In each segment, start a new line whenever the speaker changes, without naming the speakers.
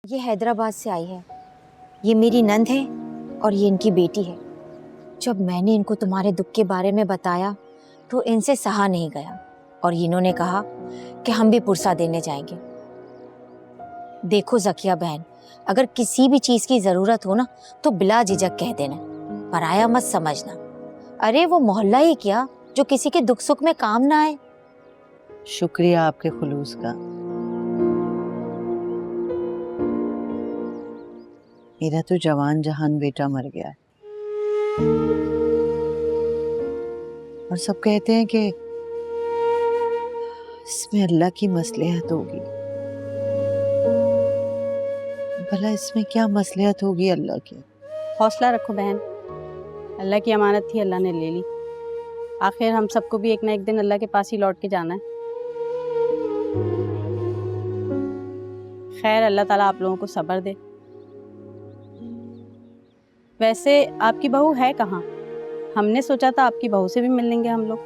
ये हैदराबाद से आई है। ये मेरी नंद है और ये इनकी बेटी है। जब मैंने इनको तुम्हारे दुख के बारे में बताया तो इनसे सहा नहीं गया और इन्होंने कहा कि हम भी पुरसा देने जाएंगे। देखो ज़किया बहन, अगर किसी भी चीज़ की ज़रूरत हो ना तो बिला झिझक कह देना, पराया मत समझना। अरे वो मोहल्ला ही क्या जो किसी के दुख सुख में काम ना आए।
शुक्रिया आपके खुलूस का। मेरा तो जवान जहान बेटा मर गया है और सब कहते हैं कि इसमें अल्लाह की मसलिहत होगी। भला इसमें क्या मसलिहत होगी अल्लाह की?
हौसला रखो बहन, अल्लाह की अमानत थी, अल्लाह ने ले ली। आखिर हम सबको भी एक ना एक दिन अल्लाह के पास ही लौट के जाना है। खैर, अल्लाह ताला आप लोगों को सब्र दे। वैसे आपकी बहू है कहाँ? हमने सोचा था आपकी बहू से भी मिल लेंगे हम लोग।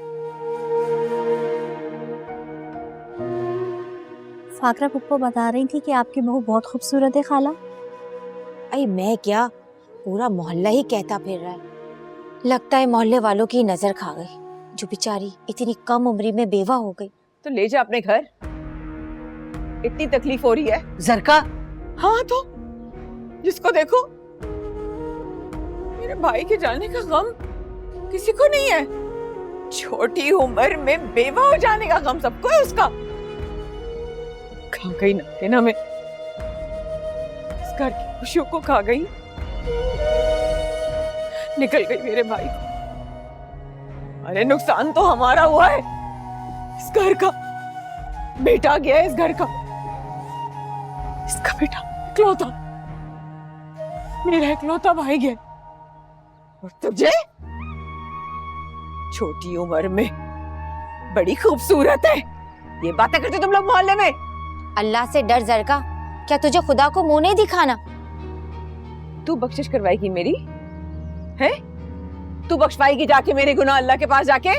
फाकरा पुप्पो बता रही थी कि आपकी बहू बहुत खूबसूरत है खाला।
अरे मैं क्या, पूरा मोहल्ला ही कहता फिर रहा है। लगता है मोहल्ले वालों की नजर खा गई, जो बेचारी इतनी कम उम्र में बेवा हो गई।
तो ले जा अपने घर, इतनी तकलीफ हो रही है।
जरका,
हाँ तो जिसको देखो मेरे भाई के जाने का गम किसी को नहीं है। छोटी उम्र में बेवा हो जाने का गम सबको है उसका। खा गई ना में इस घर की खुशियों को खा गई, निकल गई मेरे भाई को। अरे नुकसान तो हमारा हुआ है, इस घर का। बेटा गया है इस घर का, इसका बेटा इकलौता, मेरा इकलौता भाई गया। और तुझे छोटी उम्र में बड़ी खूबसूरत है, ये बातें करते तुम लोग मोहल्ले में।
अल्लाह से डर जरका, क्या तुझे खुदा को मुंह नहीं दिखाना?
तू बख्शिश करवाएगी मेरी है? तू बख्शवाएगी जाके मेरे गुनाह अल्लाह के पास जाके?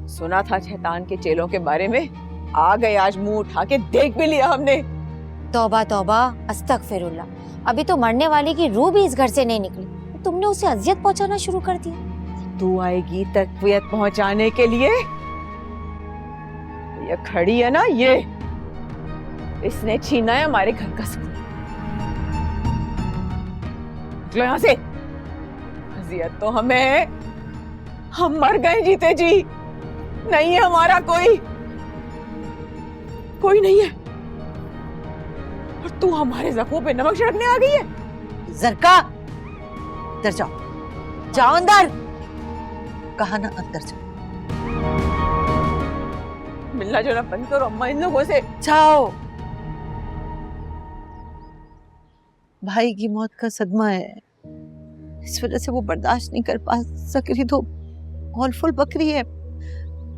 सुना था शैतान के चेलों के बारे में, आ गए आज मुंह उठा के, देख भी लिया हमने।
तौबा तौबा, अस्तगफिरुल्लाह। अभी तो मरने वाली की रूह भी इस घर से नहीं निकली, तुमने उसे अजियत पहुंचाना शुरू कर दिया।
तू आएगी तकवीयत पहुंचाने के लिए। ये खड़ी है ना, ये इसने छीना है हमारे घर का सुकून। निकलो यहाँ से। अजियत तो हमें, हम मर गए जीते जी, नहीं है हमारा कोई नहीं है। और तू हमारे जख्मों पे नमक छिड़कने आ गई है।
जरका, अंदर जाओ, जाओ अंदर। कहा ना अंदर जाओ।
मिलना जुलना बंद करो अम्मा इन लोगों से।
जाओ। भाई की मौत का सदमा है, इस वजह से वो बर्दाश्त नहीं कर पा सक रही, तो हौलफुल बकरी है,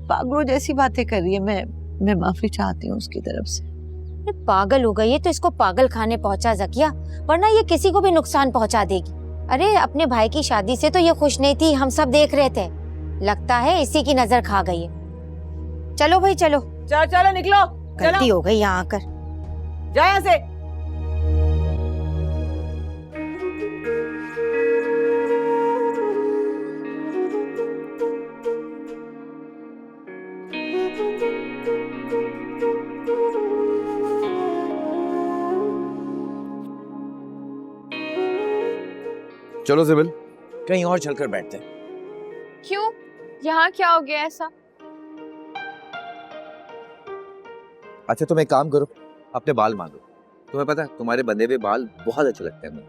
पागलों जैसी बातें कर रही है। मैं माफी चाहती हूँ उसकी तरफ से।
पागल हो गई है तो इसको पागल खाने पहुंचा ज़किया, वरना ये किसी को भी नुकसान पहुंचा देगी। अरे अपने भाई की शादी से तो ये खुश नहीं थी, हम सब देख रहे थे। लगता है इसी की नजर खा गई है। चलो भाई चलो,
चलो निकलो।
गलती हो गई यहाँ आकर।
जा यहाँ से।
चलो सिबिल, कहीं और चलकर बैठते हैं।
क्यों? यहाँ क्या हो गया ऐसा?
अच्छा तुम एक काम करो, अपने बाल बांधो। तुम्हें पता है तुम्हारे बंधे हुए बाल बहुत अच्छे लगते हैं मुझे।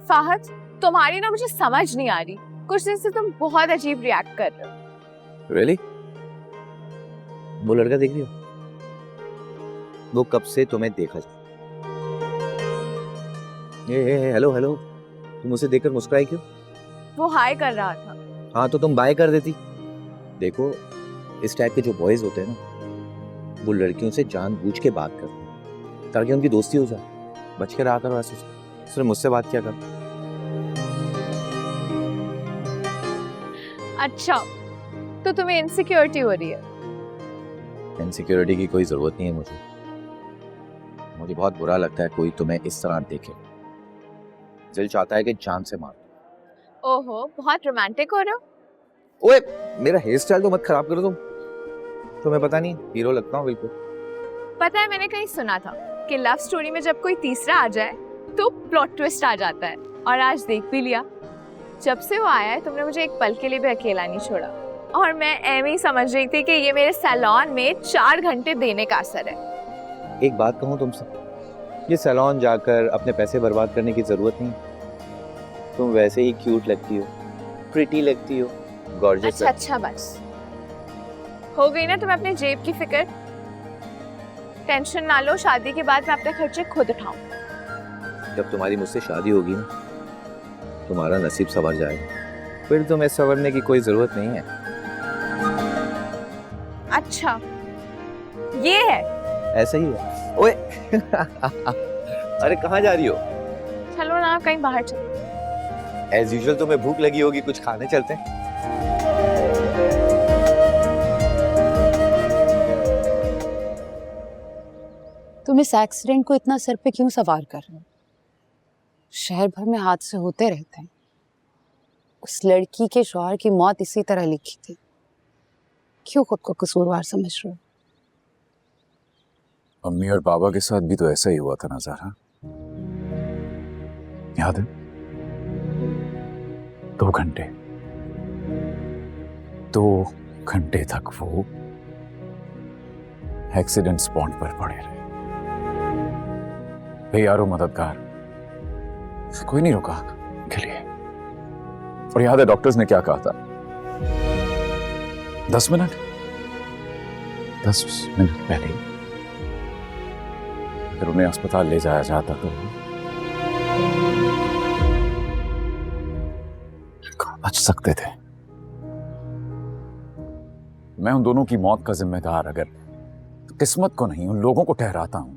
फाहद, तुम्हारी ना मुझे समझ नहीं आ रही, कुछ दिन से तुम बहुत अजीब रिएक्ट कर रहे हो।
रियली? वो लड़का देख रही हो? वो कब से तुम्हें देखा जाए। हेलो हेलो, तुम उसे देखकर मुस्कुराई क्यों?
वो हाय कर रहा था।
हाँ तो तुम बाय कर देती। देखो इस टाइप के जो बॉयज होते हैं ना, वो लड़कियों से जानबूझ के बात करते हैं ताकि उनकी दोस्ती हो जाए। बच के रहा करो ऐसे, सिर्फ मुझसे बात किया कर।
अच्छा, तो तुम्हें इनसिक्योरिटी हो रही है?
इनसिक्योरिटी की कोई जरूरत नहीं है मुझे। मुझे बहुत बुरा लगता है कोई तुम्हें इस तरह देखे। दिल चाहता है कि जान से मार दो।
ओहो, बहुत रोमांटिक हो रहे हो।
ओए, मेरा हेयर स्टाइल तो मत खराब करो तुम। तुम्हें पता नहीं, हीरो लगता हूँ बिल्कुल।
पता है, मैंने कहीं सुना था कि लव स्टोरी में जब कोई तीसरा आ जाए तो प्लॉट ट्विस्ट आ जाता है, और आज देख भी लिया। जब से वो आया है तुमने मुझे एक पल के लिए भी अकेला नहीं छोड़ा, और मैं ऐਵੇਂ ही समझ रही थी कि ये मेरे सैलून में 4 घंटे देने का असर है।
एक बात कहूँ तुमसे, ये सैलून जाकर अपने पैसे बर्बाद करने की जरूरत नहीं। तुम वैसे ही क्यूट लगती हो, प्रिटी लगती हो, गॉर्जियस।
अच्छा बस हो गई ना तुम्हें अपने जेब की फिक्र। टेंशन ना लो, शादी के बाद मैं अपने खर्चे खुद उठाऊं।
जब तुम्हारी मुझसे शादी होगी ना, तुम्हारा नसीब संवर जाएगा, फिर तुम्हें संवरने की कोई जरूरत नहीं है।
अच्छा ये है।
ऐसा ही है। ओए अरे कहाँ जा रही हो?
चलो ना कहीं बाहर चलो।
एज यूजुअल तुम्हें भूख लगी होगी, कुछ खाने चलते हैं।
तुम इस एक्सीडेंट को इतना सर पे क्यों सवार कर रहे हो? शहर भर में हादसे होते रहते हैं। उस लड़की के शौहर की मौत इसी तरह लिखी थी, क्यों खुद को कसूरवार समझ रहे हो?
मम्मी और पापा के साथ भी तो ऐसा ही हुआ था ना ज़ारा, याद है? 2 घंटे तक वो एक्सीडेंट स्पॉट पर पड़े रहे। यारो मददगार कोई नहीं रुका के लिए। और याद है डॉक्टर्स ने क्या कहा था? 10 मिनट पहले अगर उन्हें अस्पताल ले जाया जाता तो बच सकते थे। मैं उन दोनों की मौत का जिम्मेदार अगर किस्मत को नहीं, उन लोगों को ठहराता हूं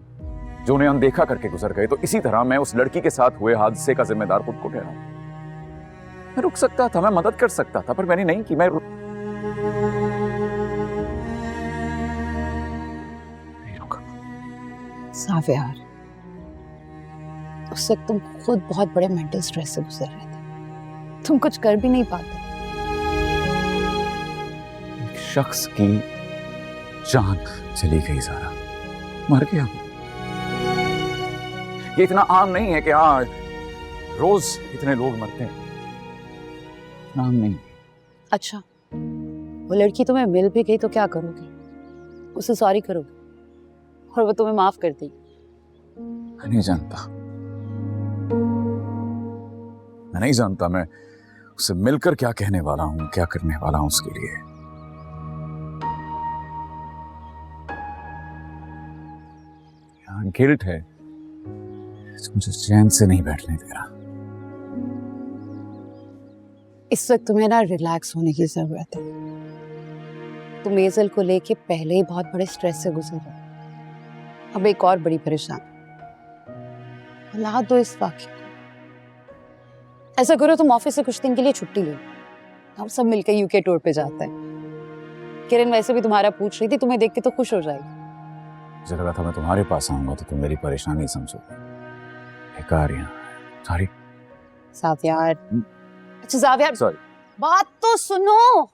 जो उन्हें अनदेखा करके गुजर गए, तो इसी तरह मैं उस लड़की के साथ हुए हादसे का जिम्मेदार खुद को ठहराऊं। मैं रुक सकता था, मैं मदद कर सकता था, पर मैंने नहीं की। मैं नहीं रुका।
साफ यार, उस वक्त तुम खुद बहुत बड़े मेंटल स्ट्रेस से गुजर रहे थे, तुम कुछ कर भी नहीं पाते।
एक शख्स की जान चली गई ज़ारा, मर गया। ये इतना आम नहीं है कि हाँ रोज इतने लोग मरते हैं, आम नहीं।
अच्छा, वो लड़की तुम्हें मिल भी गई तो क्या करोगे? उसे सॉरी करोगे और वो तुम्हें माफ कर देगी?
मैं नहीं जानता मैं उसे मिलकर क्या कहने वाला हूं, क्या करने वाला हूं उसके लिए। यहाँ गिल्ट है, मुझे चैन से नहीं बैठने दे रहा।
इस वक्त तुम्हें ना रिलैक्स होने की जरूरत है। तुम एजल को लेके पहले ही बहुत बड़े स्ट्रेस से गुजर रहे, अब एक और बड़ी परेशानी। ला दो इस वाक़े को। ऐसा करो, तुम ऑफिस से कुछ दिन के लिए छुट्टी लो, हम सब मिलकर यूके टूर पे जाते हैं। किरण वैसे भी तुम्हारा पूछ रही थी, तुम्हें देख के तो खुश हो जाएगी।
मुझे लगा था मैं तुम्हारे पास आऊंगा तो तुम मेरी परेशानी समझोगे। बेकार यहाँ सारी।
सावियार, अच्छा सावियार,
सॉरी,
बात तो सुनो।